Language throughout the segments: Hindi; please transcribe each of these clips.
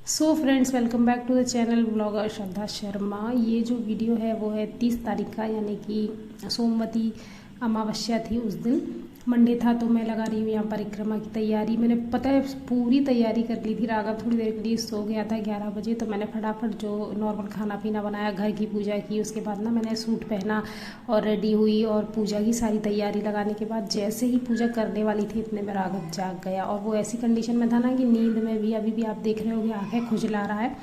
So friends, welcome back to the channel blogger Shraddha Sharma. ये जो वीडियो है वो है 30 तारीख का, यानी कि सोमवती अमावस्या थी। उस दिन मंडे था, तो मैं लगा रही हूँ यहाँ परिक्रमा की तैयारी। मैंने पता है पूरी तैयारी कर ली थी। राघव थोड़ी देर के लिए सो गया था 11 बजे, तो मैंने फटाफट जो नॉर्मल खाना पीना बनाया, घर की पूजा की। उसके बाद ना मैंने सूट पहना और रेडी हुई, और पूजा की सारी तैयारी लगाने के बाद जैसे ही पूजा करने वाली थी इतने में राघव जाग गया। और वो ऐसी कंडीशन में था ना कि नींद में भी, अभी भी आप देख रहे होगे आंखें खुजला रहा है।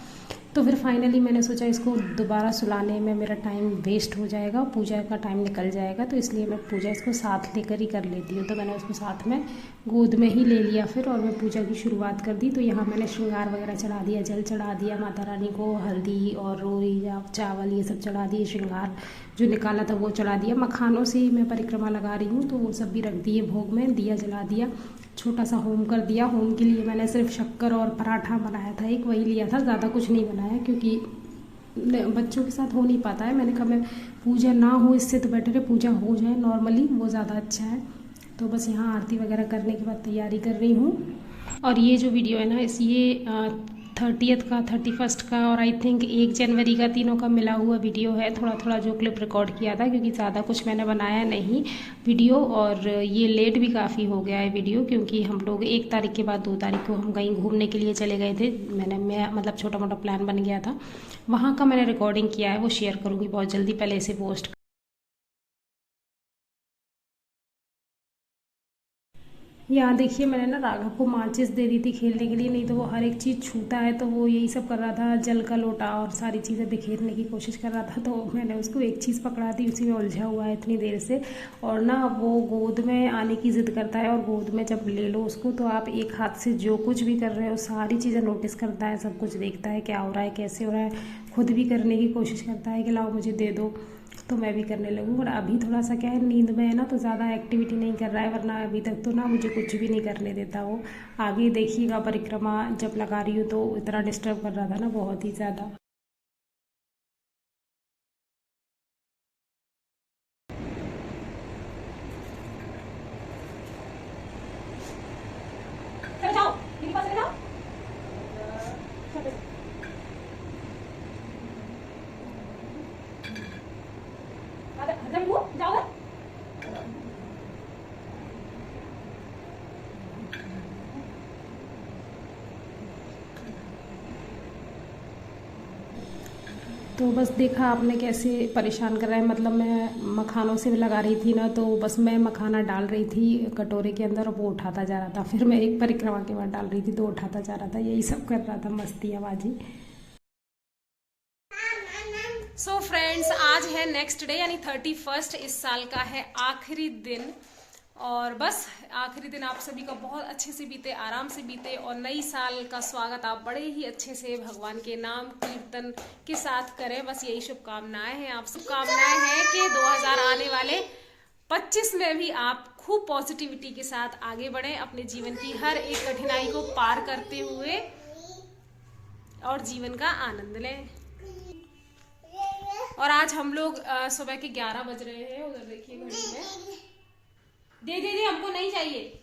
तो फिर फाइनली मैंने सोचा इसको दोबारा सुलाने में मेरा टाइम वेस्ट हो जाएगा, पूजा का टाइम निकल जाएगा, तो इसलिए मैं पूजा इसको साथ लेकर ही कर लेती हूँ। तो मैंने उसको साथ में गोद में ही ले लिया फिर, और मैं पूजा की शुरुआत कर दी। तो यहाँ मैंने श्रृंगार वगैरह चढ़ा दिया, जल चढ़ा दिया माता रानी को, हल्दी और रोई या चावल ये सब चढ़ा दिए, श्रृंगार जो निकाला था वो चढ़ा दिया। मखानों से ही मैं परिक्रमा लगा रही हूँ, तो वो सब भी रख दिए भोग में, दिया जला दिया, छोटा सा होम कर दिया। होम के लिए मैंने सिर्फ शक्कर और पराठा बनाया था, एक वही लिया था, ज़्यादा कुछ नहीं बनाया क्योंकि बच्चों के साथ हो नहीं पाता है। मैंने कहा मैं पूजा ना हो इससे तो बेटर है पूजा हो जाए नॉर्मली, वो ज़्यादा अच्छा है। तो बस यहाँ आरती वगैरह करने के बाद तैयारी कर रही हूँ। और ये जो वीडियो है ना, ये 30th का, 31st का और आई थिंक 1 जनवरी का, तीनों का मिला हुआ वीडियो है। थोड़ा थोड़ा जो क्लिप रिकॉर्ड किया था, क्योंकि ज़्यादा कुछ मैंने बनाया नहीं वीडियो। और ये लेट भी काफ़ी हो गया है वीडियो, क्योंकि हम लोग 1 तारीख के बाद 2 तारीख को हम कहीं घूमने के लिए चले गए थे। मैं मतलब छोटा मोटा प्लान बन गया था, वहाँ का मैंने रिकॉर्डिंग किया है, वो शेयर करूँगी बहुत जल्दी, पहले इसे पोस्ट। यहाँ देखिए, मैंने ना राघव को माचिस दे दी थी खेलने के लिए, नहीं तो वो हर एक चीज़ छूता है, तो वो यही सब कर रहा था, जल का लोटा और सारी चीज़ें बिखेरने की कोशिश कर रहा था। तो मैंने उसको एक चीज़ पकड़ा दी, उसी में उलझा हुआ है इतनी देर से। और ना वो गोद में आने की ज़िद करता है, और गोद में जब ले लो उसको तो आप एक हाथ से जो कुछ भी कर रहे हो सारी चीज़ें नोटिस करता है, सब कुछ देखता है क्या हो रहा है, कैसे हो रहा है, खुद भी करने की कोशिश करता है कि लाओ मुझे दे दो, तो मैं भी करने लगूँ। और अभी थोड़ा सा क्या है, नींद में है ना, तो ज़्यादा एक्टिविटी नहीं कर रहा है, वरना अभी तक तो ना मुझे कुछ भी नहीं करने देता वो। आगे देखिएगा, परिक्रमा जब लगा रही हूँ तो इतना डिस्टर्ब कर रहा था ना, बहुत ही ज़्यादा। चले जाओ, मेरे पास चले जाओ। जाओ। तो बस देखा आपने कैसे परेशान कर रहा है। मतलब मैं मखानों से लगा रही थी ना, तो बस मैं मखाना डाल रही थी कटोरे के अंदर, और वो उठाता जा रहा था। फिर मैं एक परिक्रमा के बाद डाल रही थी तो उठाता जा रहा था, यही सब कर रहा था, मस्ती आवाजी। सो फ्रेंड्स, आज है नेक्स्ट डे, यानी 31st, इस साल का है आखिरी दिन। और बस आखिरी दिन आप सभी का बहुत अच्छे से बीते, आराम से बीते, और नई साल का स्वागत आप बड़े ही अच्छे से भगवान के नाम कीर्तन के साथ करें। बस यही शुभकामनाएं हैं। आप शुभकामनाएं हैं कि 2000 आने वाले 25 में भी आप खूब पॉजिटिविटी के साथ आगे बढ़ें, अपने जीवन की हर एक कठिनाई को पार करते हुए, और जीवन का आनंद लें। और आज हम लोग सुबह के 11 बज रहे हैं, उधर देखिए घड़ी में। दे हमको नहीं चाहिए।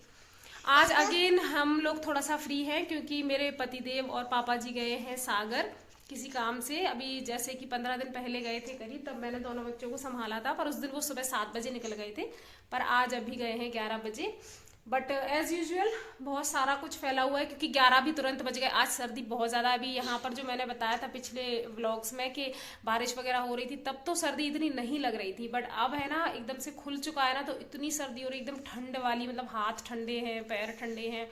आज अगेन हम लोग थोड़ा सा फ्री हैं, क्योंकि मेरे पतिदेव और पापा जी गए हैं सागर किसी काम से। अभी जैसे कि 15 दिन पहले गए थे करीब, तब मैंने दोनों बच्चों को संभाला था, पर उस दिन वो सुबह 7 बजे निकल गए थे। पर आज अभी गए हैं 11 बजे। बट एज यूजुअल बहुत सारा कुछ फैला हुआ है, क्योंकि 11 भी तुरंत बज गए। आज सर्दी बहुत ज़्यादा, अभी यहाँ पर जो मैंने बताया था पिछले व्लॉग्स में कि बारिश वगैरह हो रही थी, तब तो सर्दी इतनी नहीं लग रही थी। बट अब है ना, एकदम से खुल चुका है ना, तो इतनी सर्दी हो रही है, एकदम ठंड वाली, मतलब हाथ ठंडे हैं, पैर ठंडे हैं,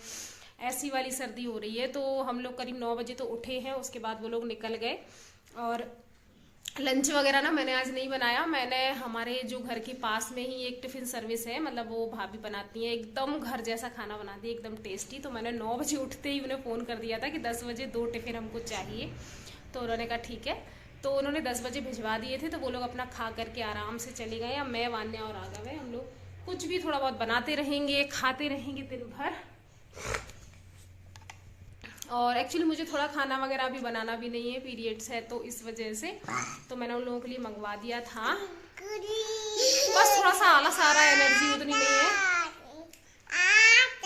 ऐसी वाली सर्दी हो रही है। तो हम लोग करीब 9 बजे तो उठे हैं, उसके बाद वो लोग निकल गए। और लंच वगैरह ना मैंने आज नहीं बनाया। मैंने हमारे जो घर के पास में ही एक टिफ़िन सर्विस है, मतलब वो भाभी बनाती है, एकदम घर जैसा खाना बनाती है, एकदम टेस्टी। तो मैंने 9 बजे उठते ही उन्हें फ़ोन कर दिया था कि 10 बजे 2 टिफ़िन हमको चाहिए। तो उन्होंने कहा ठीक है, तो उन्होंने 10 बजे भिजवा दिए थे। तो वो लोग अपना खा करके आराम से चले गए। अब मैं, वान्या और राघव है, हम लोग कुछ भी थोड़ा बहुत बनाते रहेंगे, खाते रहेंगे दिन भर। और एक्चुअली मुझे थोड़ा खाना वगैरह भी बनाना भी नहीं है, पीरियड्स है तो इस वजह से। तो मैंने उन लोगों के लिए मंगवा दिया था। बस थोड़ा सा आलस आ रहा है, एनर्जी उतनी नहीं है,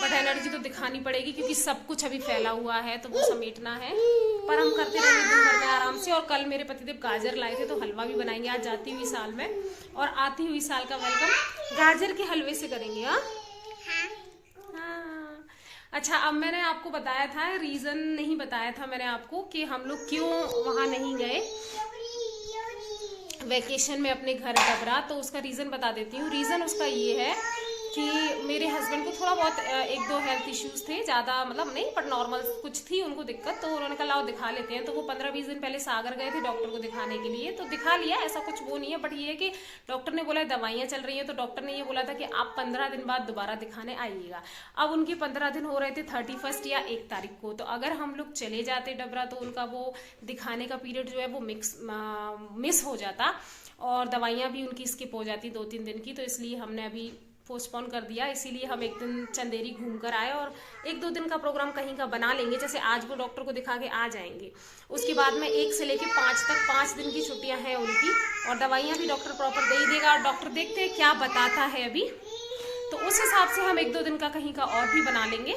बट एनर्जी तो दिखानी पड़ेगी, क्योंकि सब कुछ अभी फैला हुआ है तो वो समेटना है। पर हम करते रहेंगे दिन भर में आराम से। और कल मेरे पतिदेव गाजर लाए थे तो हलवा भी बनाएंगे आज जाती हुई साल में, और आती हुई साल का वेलकम गाजर के हलवे से करेंगे। हाँ हाँ। अच्छा, अब मैंने आपको बताया था, रीजन नहीं बताया था मैंने आपको कि हम लोग क्यों वहां नहीं गए वेकेशन में अपने घर डबरा, तो उसका रीज़न बता देती हूँ। रीज़न उसका ये है कि मेरे हस्बैंड को थोड़ा बहुत 1-2 हेल्थ इश्यूज थे, ज़्यादा मतलब नहीं पर नॉर्मल कुछ थी उनको दिक्कत, तो उन्होंने कहा लाओ दिखा लेते हैं। तो वो 15-20 दिन पहले सागर गए थे डॉक्टर को दिखाने के लिए, तो दिखा लिया, ऐसा कुछ वो नहीं है। बट ये है कि डॉक्टर ने बोला दवाइयाँ चल रही हैं, तो डॉक्टर ने ये बोला था कि आप 15 दिन बाद दोबारा दिखाने आइएगा। अब उनके 15 दिन हो रहे थे 31 या 1 तारीख को, तो अगर हम लोग चले जाते डबरा तो उनका वो दिखाने का पीरियड जो है वो मिस हो जाता, और दवाइयाँ भी उनकी स्किप हो जाती 2-3 दिन की। तो इसलिए हमने अभी पोस्टपोन कर दिया। इसीलिए हम एक दिन चंदेरी घूम कर आए, और 1-2 दिन का प्रोग्राम कहीं का बना लेंगे। जैसे आज वो डॉक्टर को दिखा के आ जाएंगे, उसके बाद में 1 से लेके 5 तक 5 दिन की छुट्टियां हैं उनकी, और दवाइयाँ भी डॉक्टर प्रॉपर दे ही देगा। और डॉक्टर देखते हैं क्या बताता है अभी, तो उस हिसाब से हम 1-2 दिन का कहीं का और भी बना लेंगे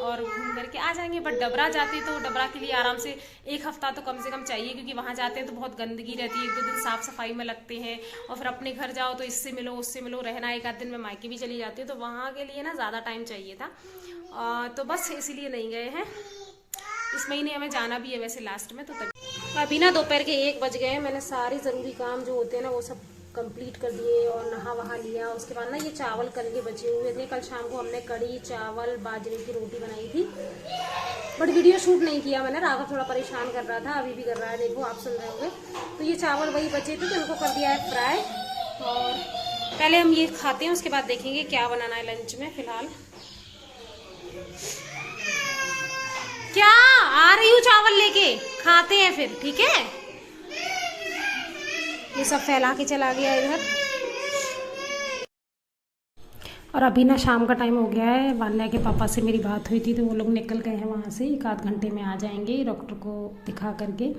और घूम करके आ जाएंगे। बट डबरा जाते तो डबरा के लिए आराम से 1 हफ्ता तो कम से कम चाहिए, क्योंकि वहाँ जाते हैं तो बहुत गंदगी रहती है, 1-2 दिन साफ सफाई में लगते हैं, और फिर अपने घर जाओ तो इससे मिलो उससे मिलो, रहना 1 आध दिन में मायके भी चली जाती है, तो वहाँ के लिए ना ज़्यादा टाइम चाहिए था। तो बस इसीलिए नहीं गए हैं। इस महीने हमें जाना भी है वैसे लास्ट में, तो तभी अभी ना दोपहर के 1 बज गए। मैंने सारे ज़रूरी काम जो होते हैं ना वो सब कंप्लीट कर दिए और नहा वहा लिया। उसके बाद ना ये चावल कल के बचे हुए थे, कल शाम को हमने कढ़ी चावल बाजरे की रोटी बनाई थी, बट वीडियो शूट नहीं किया मैंने। राघव थोड़ा परेशान कर रहा था, अभी भी कर रहा है, देखो आप सुन रहे होंगे। तो ये चावल वही बचे थे तो उनको कर दिया है फ्राई, और पहले हम ये खाते हैं, उसके बाद देखेंगे क्या बनाना है लंच में। फिलहाल क्या आ रही हूँ चावल लेके, खाते हैं फिर, ठीक है। ये सब फैला के चला गया इधर। और अभी ना शाम का टाइम हो गया है। वान्या के पापा से मेरी बात हुई थी, तो वो लोग निकल गए हैं वहाँ से, 1 आध घंटे में आ जाएंगे डॉक्टर को दिखा करके।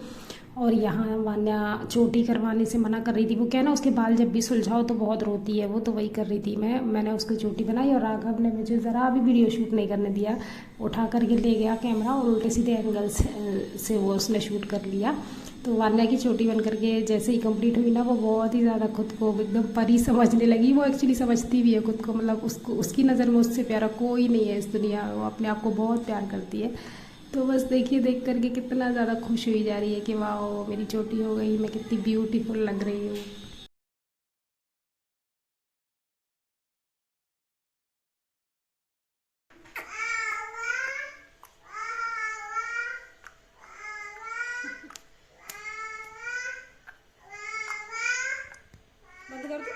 और यहाँ वान्या चोटी करवाने से मना कर रही थी। वो क्या ना, उसके बाल जब भी सुलझाओ तो बहुत रोती है वो, तो वही कर रही थी। मैंने उसकी चोटी बनाई, और राघव ने मुझे ज़रा भी वीडियो शूट नहीं करने दिया। उठा करके ले गया कैमरा और उल्टे सीधे एंगल से वो उसने शूट कर लिया। तो वान्या की चोटी बन करके जैसे ही कंप्लीट हुई ना, वो बहुत ही ज़्यादा खुद को एकदम परी समझने लगी। वो एक्चुअली समझती भी है खुद को, मतलब उसको उसकी नज़र में उससे प्यारा कोई नहीं है इस दुनिया में। वो अपने आप को बहुत प्यार करती है। तो बस देखिए, देख करके कितना ज़्यादा खुश हुई जा रही है कि वाह मेरी चोटी हो गई, मैं कितनी ब्यूटीफुल लग रही हूँ। बंद कर दो।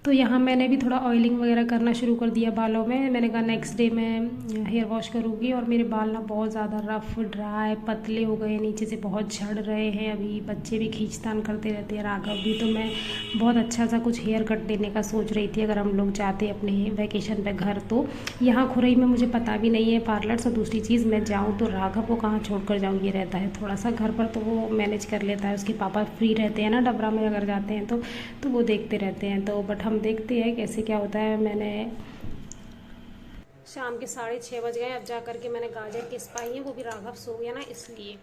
तो यहाँ मैंने भी थोड़ा ऑयलिंग वगैरह करना शुरू कर दिया बालों में। मैंने कहा नेक्स्ट डे मैं हेयर वॉश करूँगी। और मेरे बाल ना बहुत ज़्यादा रफ़ ड्राई पतले हो गए, नीचे से बहुत झड़ रहे हैं। अभी बच्चे भी खींचतान करते रहते हैं, राघव भी। तो मैं बहुत अच्छा सा कुछ हेयर कट देने का सोच रही थी, अगर हम लोग जाते अपने वेकेशन पे घर। तो यहाँ खुरई में मुझे पता भी नहीं है पार्लर। और दूसरी चीज़, मैं जाऊँ तो राघव को कहाँ छोड़ कर जाऊँ, ये रहता है थोड़ा सा घर पर, तो वो मैनेज कर लेता है। उसके पापा फ्री रहते हैं ना डबरा में, अगर जाते हैं तो वो देखते रहते हैं। तो बट हम देखते हैं कैसे क्या होता है। मैंने शाम के 6:30 बज गए। अब जा करके मैंने गाजर की स्पाई है, वो भी राघव सो गया ना इसलिए।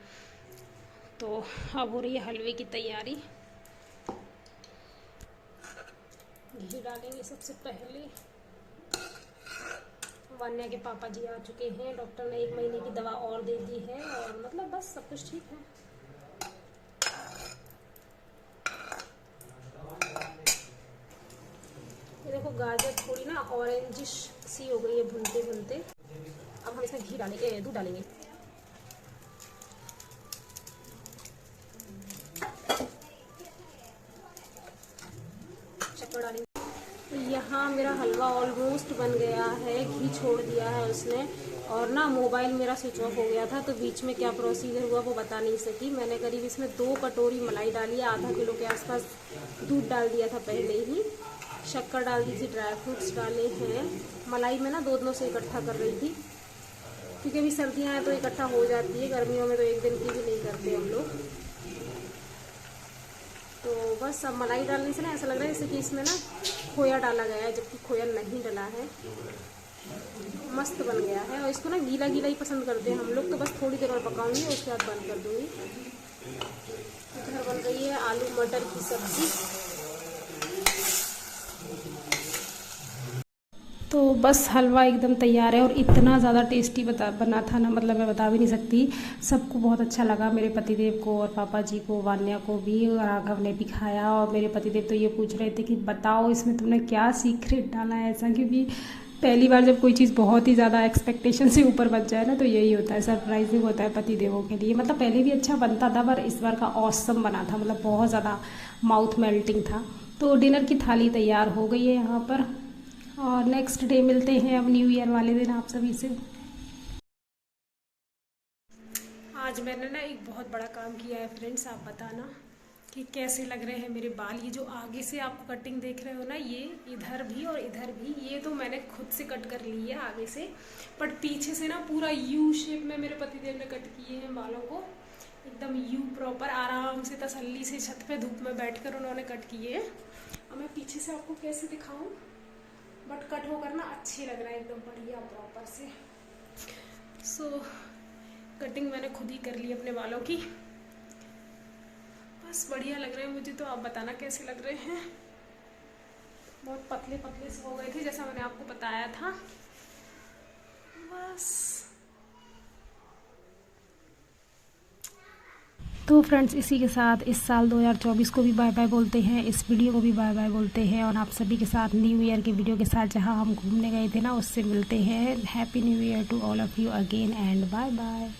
तो अब हो रही है हलवे की तैयारी। घी डालेंगे सबसे पहले। वान्या के पापा जी आ चुके हैं, डॉक्टर ने 1 महीने की दवा और दे दी है, और मतलब बस सब कुछ ठीक है। ये देखो गाजर थोड़ी ना ऑरेंजिश सी हो गई है भूनते भूनते। अब हम इसमें घी डालेंगे, दूध डालेंगे। शक्कर डालेंगे। तो यहाँ मेरा हलवा ऑलमोस्ट बन गया है, घी छोड़ दिया है उसने। और ना मोबाइल मेरा स्विच ऑफ हो गया था, तो बीच में क्या प्रोसीजर हुआ वो बता नहीं सकी। मैंने करीब इसमें 2 कटोरी मलाई डाली है, आधा किलो के आसपास दूध डाल दिया था पहले ही, शक्कर डाल दी थी, ड्राई फ्रूट्स डाले हैं। मलाई में ना 2 दिनों से इकट्ठा कर रही थी, क्योंकि अभी सर्दियाँ हैं तो इकट्ठा हो जाती है, गर्मियों में तो 1 दिन की भी नहीं करते हम लोग। तो बस अब मलाई डालने से ना ऐसा लग रहा है जैसे कि इसमें ना खोया डाला गया है, जबकि खोया नहीं डला है। मस्त बन गया है। और इसको ना गीला गीला ही पसंद करते हैं हम लोग, तो बस थोड़ी देर और पकाऊंगी, उसके बाद बंद कर दूंगी। इधर बन रही है आलू मटर की सब्जी। तो बस हलवा एकदम तैयार है और इतना ज़्यादा टेस्टी बना था ना, मतलब मैं बता भी नहीं सकती। सबको बहुत अच्छा लगा, मेरे पतिदेव को और पापा जी को, वान्या को भी, और राघव ने भी खाया। और मेरे पतिदेव तो ये पूछ रहे थे कि बताओ इसमें तुमने क्या सीक्रेट डाला है ऐसा, क्योंकि पहली बार जब कोई चीज़ बहुत ही ज़्यादा एक्सपेक्टेशन से ऊपर बन जाए ना, तो यही होता है, सरप्राइजिंग होता है पतिदेवों के लिए। मतलब पहले भी अच्छा बनता था, पर इस बार का ऑसम बना था, मतलब बहुत ज़्यादा माउथ मेल्टिंग था। तो डिनर की थाली तैयार हो गई है यहाँ पर, और नेक्स्ट डे मिलते हैं अब न्यू ईयर वाले दिन आप सभी से। आज मैंने ना एक बहुत बड़ा काम किया है फ्रेंड्स, आप बताना कि कैसे लग रहे हैं मेरे बाल। ये जो आगे से आपको कटिंग देख रहे हो ना, ये इधर भी और इधर भी, ये तो मैंने खुद से कट कर ली है आगे से, बट पीछे से ना पूरा यू शेप में मेरे पतिदेव ने कट किए हैं बालों को, एकदम यू प्रॉपर, आराम से तसल्ली से छत पे धूप में बैठकर उन्होंने कट किए हैं। अब मैं पीछे से आपको कैसे दिखाऊं, बट कट होकर ना अच्छे लग रहा है एकदम बढ़िया प्रॉपर से। सो कटिंग मैंने खुद ही कर ली अपने बालों की, बस बढ़िया लग रहे हैं मुझे। तो आप बताना कैसे लग रहे हैं। बहुत पतले पतले से हो गए थे जैसा मैंने आपको बताया था, बस। तो फ्रेंड्स इसी के साथ इस साल 2024 को भी बाय बाय बोलते हैं, इस वीडियो को भी बाय बाय बोलते हैं, और आप सभी के साथ न्यू ईयर के वीडियो के साथ जहां हम घूमने गए थे ना, उससे मिलते हैं। Happy new year to all of you again and bye bye.